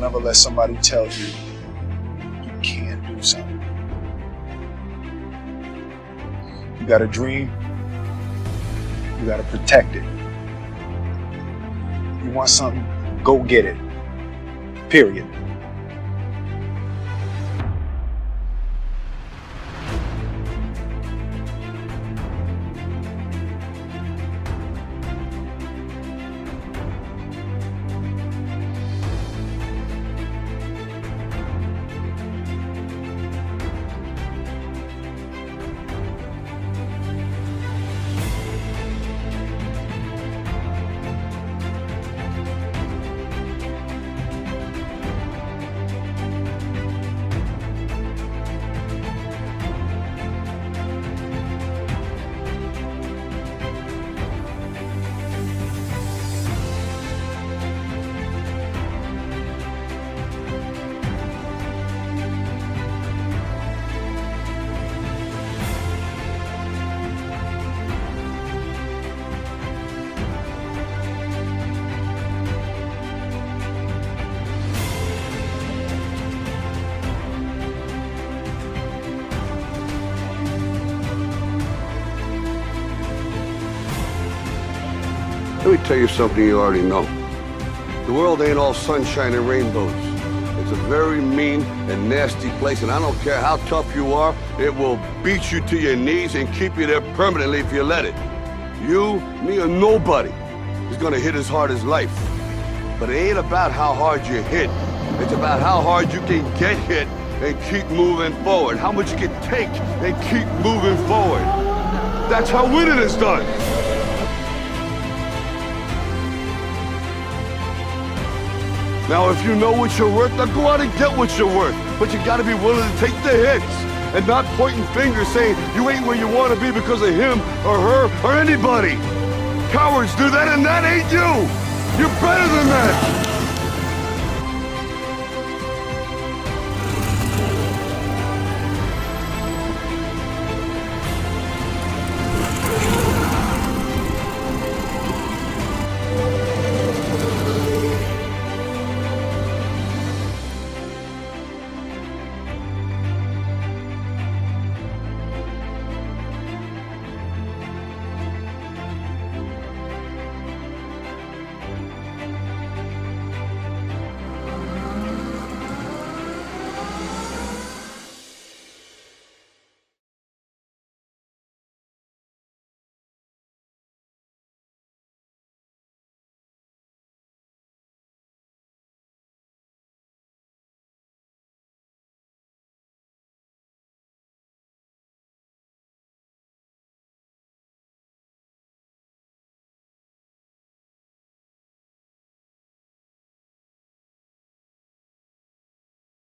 Don't ever let somebody tell you you can't do something. You got a dream, you got to protect it. You want something, go get it. Period. Let me tell you something you already know. The world ain't all sunshine and rainbows. It's a very mean and nasty place, and I don't care how tough you are, it will beat you to your knees and keep you there permanently if you let it. You, me, or nobody is gonna hit as hard as life. But it ain't about how hard you hit. It's about how hard you can get hit and keep moving forward. How much you can take and keep moving forward. That's how winning is done. Now, if you know what you're worth, now go out and get what you're worth. But you gotta be willing to take the hits and not pointing fingers saying you ain't where you wanna be because of him or her or anybody. Cowards do that, and that ain't you. You're better than that.